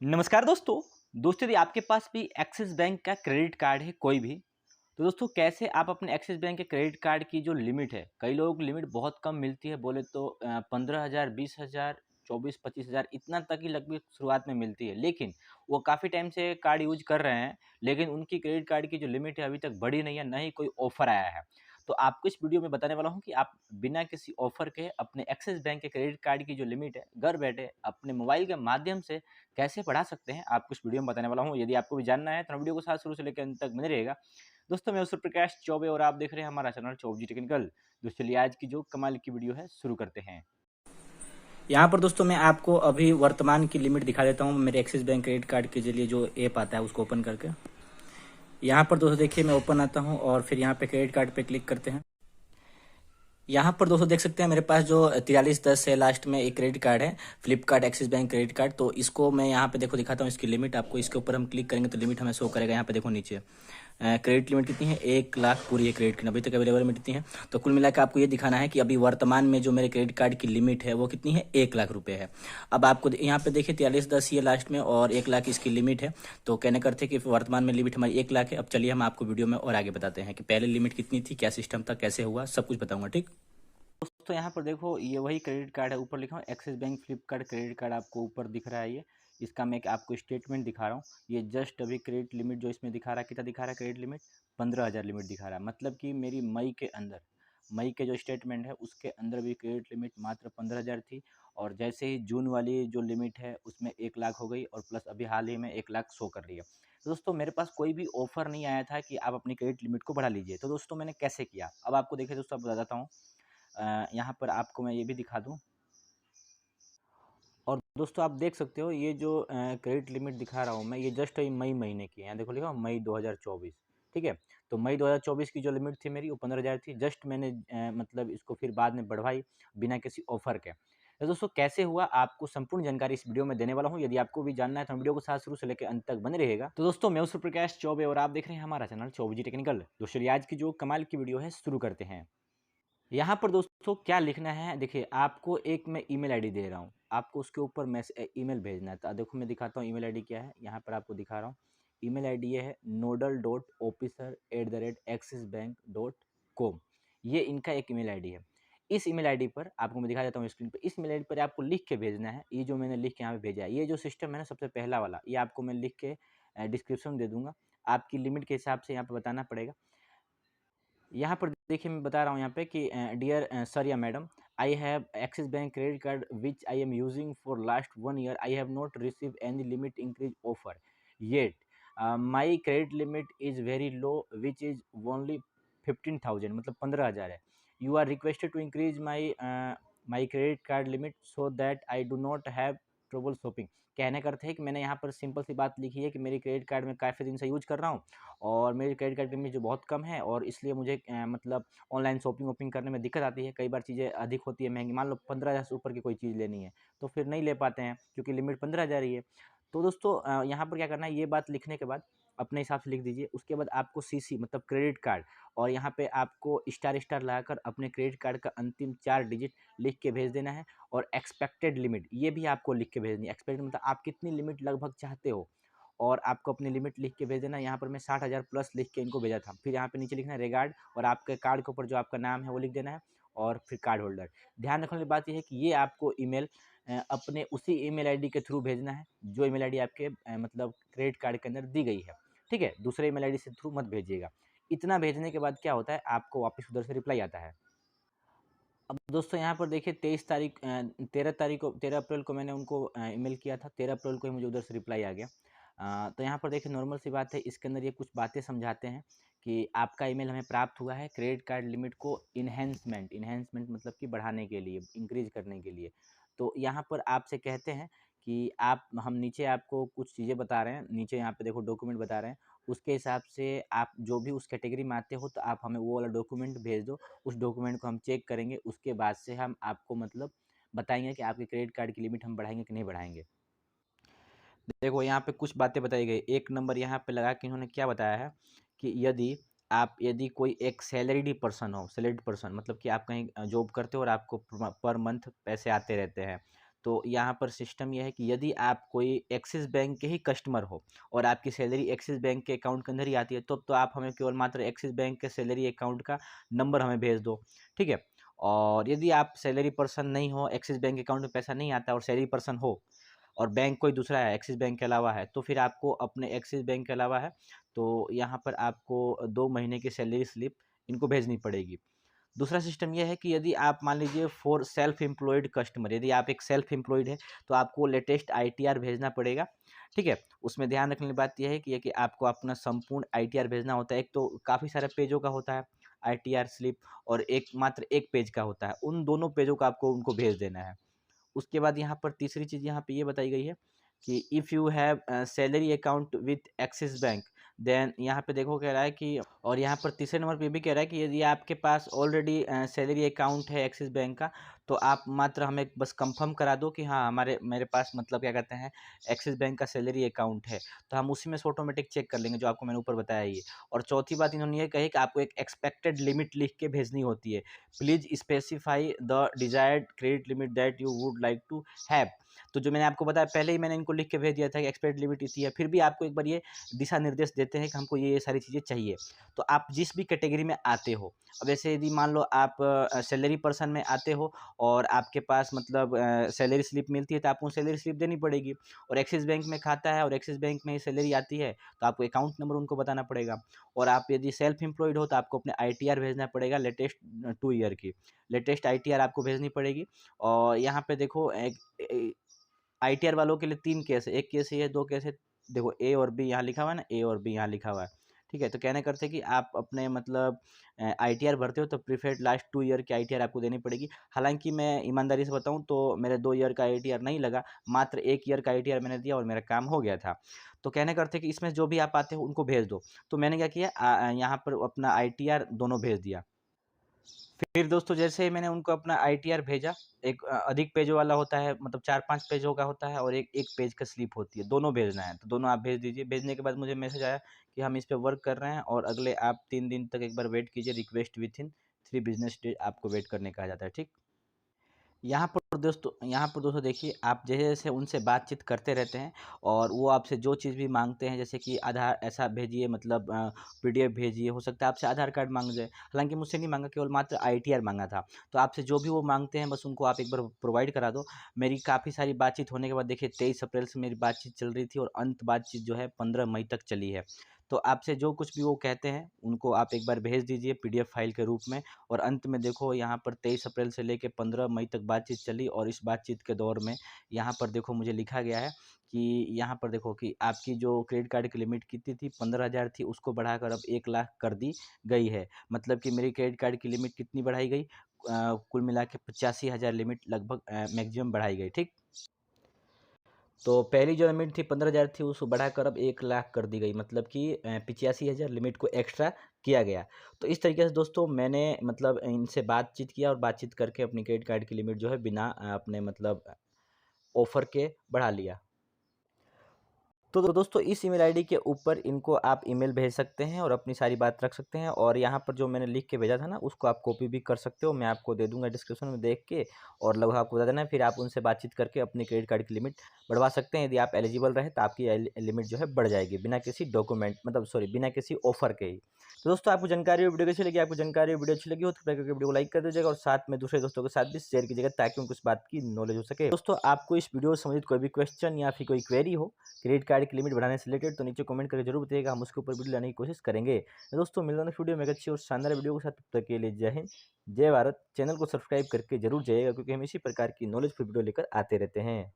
नमस्कार दोस्तों यदि आपके पास भी एक्सिस बैंक का क्रेडिट कार्ड है कोई भी, तो दोस्तों कैसे आप अपने एक्सिस बैंक के क्रेडिट कार्ड की जो लिमिट है, कई लोगों को लिमिट बहुत कम मिलती है, बोले तो 15,000, 20,000, 24-25,000 इतना तक ही लगभग शुरुआत में मिलती है। लेकिन वो काफ़ी टाइम से कार्ड यूज़ कर रहे हैं, लेकिन उनकी क्रेडिट कार्ड की जो लिमिट है अभी तक बढ़ी नहीं है, ना ही कोई ऑफ़र आया है। तो आपको इस वीडियो में बताने वाला हूँ कि आप बिना किसी ऑफ़र के अपने एक्सिस बैंक के क्रेडिट कार्ड की जो लिमिट है, घर बैठे अपने मोबाइल के माध्यम से कैसे बढ़ा सकते हैं, आपको इस वीडियो में बताने वाला हूँ। यदि आपको भी जानना है तो वीडियो को साथ शुरू से लेकर अंत तक बने रहेगा। दोस्तों मैं सूर्यप्रकाश चौबे और आप देख रहे हैं हमारा चैनल चौबजी टेक्निकल। दोस्तों चलिए आज की जो कमाल की वीडियो है शुरू करते हैं। यहाँ पर दोस्तों मैं आपको अभी वर्तमान की लिमिट दिखा देता हूँ मेरे एक्सिस बैंक क्रेडिट कार्ड के जरिए जो ऐप आता है उसको ओपन करके। यहाँ पर दोस्तों देखिए मैं ओपन आता हूँ और फिर यहाँ पे क्रेडिट कार्ड पे क्लिक करते हैं। यहाँ पर दोस्तों देख सकते हैं मेरे पास जो 4310 है लास्ट में एक क्रेडिट कार्ड है, Flipkart axis bank credit card. तो इसको मैं यहाँ पे देखो दिखाता हूँ इसकी लिमिट आपको। इसके ऊपर हम क्लिक करेंगे तो लिमिट हमें शो करेगा। यहाँ पे देखो नीचे क्रेडिट लिमिट कितनी है, 1 लाख पूरी है क्रेडिट की, अभी तक अवेलेबल लिमिट कितनी है। तो कुल मिलाकर आपको ये दिखाना है कि अभी वर्तमान में जो मेरे क्रेडिट कार्ड की लिमिट है वो कितनी है, 1 लाख रुपए है। अब आपको यहाँ पे देखिए 4310 ये लास्ट में और 1 लाख इसकी लिमिट है। तो कहने करते कि वर्तमान में लिमिट हमारी 1 लाख है। अब चलिए हम आपको वीडियो में और आगे बताते हैं कि पहले लिमिट कितनी थी, क्या सिस्टम था, कैसे हुआ, सब कुछ बताऊंगा, ठीक। दोस्तों यहाँ पर देखो ये वही क्रेडिट कार्ड है, ऊपर लिखा हूँ axis bank Flipkart credit card, आपको ऊपर दिख रहा है ये। इसका मैं एक आपको स्टेटमेंट दिखा रहा हूँ। ये जस्ट अभी क्रेडिट लिमिट जो इसमें दिखा रहा है, कितना दिखा रहा है क्रेडिट लिमिट, 15,000 लिमिट दिखा रहा है। मतलब कि मेरी मई के जो स्टेटमेंट है उसके अंदर भी क्रेडिट लिमिट मात्र 15,000 थी। और जैसे ही जून वाली जो लिमिट है उसमें 1 लाख हो गई और प्लस अभी हाल ही में 1 लाख शो कर रही है। तो दोस्तों मेरे पास कोई भी ऑफर नहीं आया था कि आप अपनी क्रेडिट लिमिट को बढ़ा लीजिए। तो दोस्तों मैंने कैसे किया, अब आपको देखिए दोस्तों अब बताता हूँ। यहाँ पर आपको मैं ये भी दिखा दूँ। और दोस्तों आप देख सकते हो ये जो क्रेडिट लिमिट दिखा रहा हूँ मैं, ये जस्ट मई महीने की है। यहाँ देखो लिखा हुआ मई 2024, ठीक है। तो मई 2024 की जो लिमिट थी मेरी वो 15,000 थी। जस्ट मैंने मतलब इसको फिर बाद में बढ़वाई बिना किसी ऑफर के। तो दोस्तों कैसे हुआ आपको संपूर्ण जानकारी इस वीडियो में देने वाला हूँ। यदि आपको भी जानना है तो वीडियो को साथ शुरू से लेकर अंत तक बने रहेगा। तो दोस्तों मैं सूर्यप्रकाश चौबे और आप देख रहे हैं हमारा चैनल चौबजी टेक्निकल। दोस्तों आज की जो कमाल की वीडियो है शुरू करते हैं। यहाँ पर दोस्तों क्या लिखना है, देखिए आपको एक मैं ईमेल आईडी दे रहा हूँ, आपको उसके ऊपर ईमेल भेजना है। तो देखो मैं दिखाता हूँ ईमेल आईडी क्या है, यहाँ पर आपको दिखा रहा हूँ। ईमेल आईडी ये है nodal.officer@axisbank.com। ये इनका एक ईमेल आईडी है। इस ईमेल आईडी पर आपको मैं दिखा देता हूँ स्क्रीन पर। इस ईमेल आईडी पर आपको लिख के भेजना है। ये जो मैंने लिख के यहाँ पे भेजा है, ये जो सिस्टम है ना सबसे पहला वाला, ये आपको मैं लिख के डिस्क्रिप्शन दे दूंगा। आपकी लिमिट के हिसाब से यहाँ पर बताना पड़ेगा। यहाँ पर देखिए मैं बता रहा हूँ यहाँ पे कि डियर सर या madam, I have Axis bank credit card which I am using for last 1 year. I have not receive any limit increase offer yet. My credit limit is very low which is only 15,000, मतलब 15,000 है। You are requested to increase my credit card limit so that I do not have trouble shopping. कहने का अर्थ है कि मैंने यहाँ पर simple सी बात लिखी है कि मेरी क्रेडिट कार्ड में काफ़ी दिन से यूज कर रहा हूँ और मेरी क्रेडिट कार्ड की लिमिट जो बहुत कम है और इसलिए मुझे मतलब ऑनलाइन शॉपिंग वॉपिंग करने में दिक्कत आती है। कई बार चीज़ें अधिक होती है महंगी, मान लो 15,000 से ऊपर की कोई चीज़ लेनी है तो फिर नहीं ले पाते हैं क्योंकि लिमिट 15,000 ही है। तो दोस्तों यहाँ पर क्या करना है, ये बात लिखने के बाद अपने हिसाब से लिख दीजिए। उसके बाद आपको सीसी मतलब क्रेडिट कार्ड, और यहाँ पे आपको स्टार स्टार लगाकर अपने क्रेडिट कार्ड का अंतिम 4 डिजिट लिख के भेज देना है। और एक्सपेक्टेड लिमिट ये भी आपको लिख के भेजनी है। एक्सपेक्टेड मतलब आप कितनी लिमिट लगभग चाहते हो और आपको अपनी लिमिट लिख के भेज देना। यहाँ पर मैं 60,000 प्लस लिख के इनको भेजा था। फिर यहाँ पे नीचे लिखना है रिगार्ड और आपके कार्ड के ऊपर जो आपका नाम है वो लिख देना है और फिर कार्ड होल्डर। ध्यान रखने वाली बात यह है कि ये आपको ईमेल अपने उसी ईमेल आईडी के थ्रू भेजना है जो ईमेल आईडी आपके मतलब क्रेडिट कार्ड के अंदर दी गई है, ठीक है। दूसरे ईमेल आईडी से थ्रू मत भेजिएगा। इतना भेजने के बाद क्या होता है, आपको वापस उधर से रिप्लाई आता है। अब दोस्तों यहाँ पर देखिए 13 अप्रैल को मैंने उनको ईमेल किया था। 13 अप्रैल को ही मुझे उधर से रिप्लाई आ गया। तो यहाँ पर देखिए नॉर्मल सी बात है, इसके अंदर ये कुछ बातें समझाते हैं कि आपका ईमेल हमें प्राप्त हुआ है क्रेडिट कार्ड लिमिट को इन्हेंसमेंट मतलब कि बढ़ाने के लिए, इंक्रीज करने के लिए। तो यहाँ पर आपसे कहते हैं कि आप, हम नीचे आपको कुछ चीज़ें बता रहे हैं, नीचे यहाँ पे देखो डॉक्यूमेंट बता रहे हैं, उसके हिसाब से आप जो भी उस कैटेगरी में आते हो तो आप हमें वो वाला डॉक्यूमेंट भेज दो। उस डॉक्यूमेंट को हम चेक करेंगे, उसके बाद से हम आपको मतलब बताएंगे कि आपके क्रेडिट कार्ड की लिमिट हम बढ़ाएंगे कि नहीं बढ़ाएंगे। देखो यहाँ पे कुछ बातें बताई गई। एक नंबर यहाँ पे लगा कि इन्होंने क्या बताया है कि यदि कोई एक सैलरीड पर्सन हो, सैलरीड पर्सन मतलब कि आप कहीं जॉब करते हो और आपको पर मंथ पैसे आते रहते हैं, तो यहाँ पर सिस्टम ये है कि यदि आप कोई एक्सिस बैंक के ही कस्टमर हो और आपकी सैलरी एक्सिस बैंक के अकाउंट के अंदर ही आती है, तो आप हमें केवल मात्र एक्सिस बैंक के सैलरी अकाउंट का नंबर हमें भेज दो, ठीक है। और यदि आप सैलरी पर्सन नहीं हो, एक्सिस बैंक अकाउंट में पैसा नहीं आता और सैलरी पर्सन हो और बैंक कोई दूसरा है, एक्सिस बैंक के अलावा है, तो फिर आपको अपने एक्सिस बैंक के अलावा है, तो यहाँ पर आपको 2 महीने की सैलरी स्लिप इनको भेजनी पड़ेगी। दूसरा सिस्टम ये है कि यदि आप मान लीजिए फॉर सेल्फ एम्प्लॉयड कस्टमर, यदि आप एक सेल्फ एम्प्लॉयड है, तो आपको लेटेस्ट आईटीआर भेजना पड़ेगा, ठीक है। उसमें ध्यान रखने की बात यह है कि आपको अपना संपूर्ण आईटीआर भेजना होता है। एक तो काफ़ी सारे पेजों का होता है आईटीआर स्लिप और एक मात्र एक पेज का होता है, उन दोनों पेजों का आपको उनको भेज देना है। उसके बाद यहाँ पर तीसरी चीज़ यहाँ पे ये बताई गई है कि if you have salary account with Axis bank, then यहाँ पे देखो कह रहा है कि, और यहाँ पर तीसरे नंबर पे भी कह रहा है कि यदि आपके पास ऑलरेडी सैलरी अकाउंट है एक्सिस बैंक का, तो आप मात्र हमें बस कंफर्म करा दो कि हाँ मेरे पास मतलब क्या कहते हैं एक्सिस बैंक का सैलरी अकाउंट है, तो हम उसी में से ऑटोमेटिक चेक कर लेंगे, जो आपको मैंने ऊपर बताया ये। और चौथी बात इन्होंने ये कही कि आपको एक एक्सपेक्टेड लिमिट लिख के भेजनी होती है। Please specify the desired credit limit that you would like to have. तो जो मैंने आपको बताया पहले ही मैंने इनको लिख के भेज दिया था कि एक्सपेक्टेड लिमिट इतनी है, फिर भी आपको एक बार ये दिशा निर्देश देते हैं कि हमको ये सारी चीज़ें चाहिए। तो आप जिस भी कैटेगरी में आते हो, अब ऐसे यदि मान लो आप सैलरी पर्सन में आते हो और आपके पास मतलब सैलरी स्लिप मिलती है, तो आपको सैलरी स्लिप देनी पड़ेगी। और एक्सिस बैंक में खाता है और एक्सिस बैंक में सैलरी आती है, तो आपको अकाउंट नंबर उनको बताना पड़ेगा। और आप यदि सेल्फ एम्प्लॉयड हो, तो आपको अपने आईटीआर भेजना पड़ेगा लेटेस्ट 2 ईयर की, लेटेस्ट आईटीआर आपको भेजनी पड़ेगी। और यहाँ पे देखो आईटीआर वालों के लिए 3 केस है, एक केस ये है, 2 केस है। देखो ए और बी यहाँ लिखा हुआ है ना, ए और बी यहाँ लिखा हुआ है, ठीक है। तो कहने करते हैं कि आप अपने मतलब आईटीआर भरते हो तो प्रीफेड लास्ट 2 ईयर की आईटीआर आपको देनी पड़ेगी। हालांकि मैं ईमानदारी से बताऊं तो मेरे 2 ईयर का आईटीआर नहीं लगा, मात्र 1 ईयर का आईटीआर मैंने दिया और मेरा काम हो गया था। तो कहने करते हैं कि इसमें जो भी आप आते हो उनको भेज दो। तो मैंने क्या किया, यहाँ पर अपना आईटीआर दोनों भेज दिया। फिर दोस्तों जैसे ही मैंने उनको अपना आईटीआर भेजा, एक अधिक पेजों वाला होता है, मतलब 4-5 पेजों का होता है और एक 1 पेज का स्लिप होती है, दोनों भेजना है, तो दोनों आप भेज दीजिए। भेजने के बाद मुझे मैसेज आया कि हम इस पे वर्क कर रहे हैं और अगले आप 3 दिन तक एक बार वेट कीजिए, रिक्वेस्ट विथिन 3 बिज़नेस डे आपको वेट करने कहा जाता है, ठीक। यहाँ पर दोस्तों देखिए, आप जैसे-जैसे उनसे बातचीत करते रहते हैं और वो आपसे जो चीज़ भी माँगते हैं, जैसे कि आधार ऐसा भेजिए, मतलब पीडीएफ भेजिए, हो सकता है आपसे आधार कार्ड माँग जाए। हालाँकि मुझसे नहीं माँगा, केवल मात्र आईटीआर माँगा था। तो आपसे जो भी वो माँगते हैं बस उनको आप एक बार प्रोवाइड करा दो। मेरी काफ़ी सारी बातचीत होने के बाद देखिए 23 अप्रैल से मेरी बातचीत चल रही थी और अंत बातचीत जो है 15 मई तक चली है। तो आपसे जो कुछ भी वो कहते हैं, उनको आप एक बार भेज दीजिए पीडीएफ फाइल के रूप में। और अंत में देखो यहाँ पर 23 अप्रैल से लेके 15 मई तक बातचीत चली और इस बातचीत के दौर में यहाँ पर देखो मुझे लिखा गया है कि यहाँ पर देखो कि आपकी जो क्रेडिट कार्ड की लिमिट कितनी थी, 15,000 थी, उसको बढ़ाकर अब 1 लाख कर दी गई है। मतलब कि मेरी क्रेडिट कार्ड की लिमिट कितनी बढ़ाई गई, कुल मिला के 85,000 लिमिट लगभग मैक्सिमम बढ़ाई गई, ठीक। तो पहली जो लिमिट थी 15,000 थी, उसको बढ़ाकर अब 1 लाख कर दी गई, मतलब कि 85,000 लिमिट को एक्स्ट्रा किया गया। तो इस तरीके से दोस्तों मैंने मतलब इनसे बातचीत किया और बातचीत करके अपनी क्रेडिट कार्ड की लिमिट जो है बिना अपने मतलब ऑफ़र के बढ़ा लिया। तो दोस्तों इस ईमेल आईडी के ऊपर इनको आप ईमेल भेज सकते हैं और अपनी सारी बात रख सकते हैं। और यहाँ पर जो मैंने लिख के भेजा था ना, उसको आप कॉपी भी कर सकते हो, मैं आपको दे दूंगा डिस्क्रिप्शन में देख के, और लगभग आपको बता देना है। फिर आप उनसे बातचीत करके अपनी क्रेडिट कार्ड की लिमिट बढ़वा सकते हैं। यदि आप एलिजिबल रहे तो आपकी लिमिट जो है बढ़ जाएगी, बिना किसी डॉक्यूमेंट मतलब सॉरी बिना किसी ऑफर के ही। तो दोस्तों आपको जानकारी वीडियो अच्छी लगी, वीडियो अच्छी लगी हो तो वीडियो को लाइक कर दीजिएगा और साथ में दूसरे दोस्तों के साथ भी शेयर कीजिएगा, ताकि उनको इस बात की नॉलेज हो सके। दोस्तों आपको इस वीडियो से संबंधित कोई भी क्वेश्चन या फिर कोई क्वेरी हो क्रेडिट कार्ड की लिमिट बढ़ाने से रिलेटेड, तो नीचे कमेंट करके जरूर बताइएगा, हम उसके ऊपर वीडियो लाने की कोशिश करेंगे। तो दोस्तों मिलते हैं वीडियो में एक अच्छी और शानदार वीडियो के साथ, तब तक के लिए जय हिंद जय भारत। चैनल को सब्सक्राइब करके जरूर जाइएगा, क्योंकि हम इसी प्रकार की नॉलेजफुल वीडियो लेकर आते रहते हैं।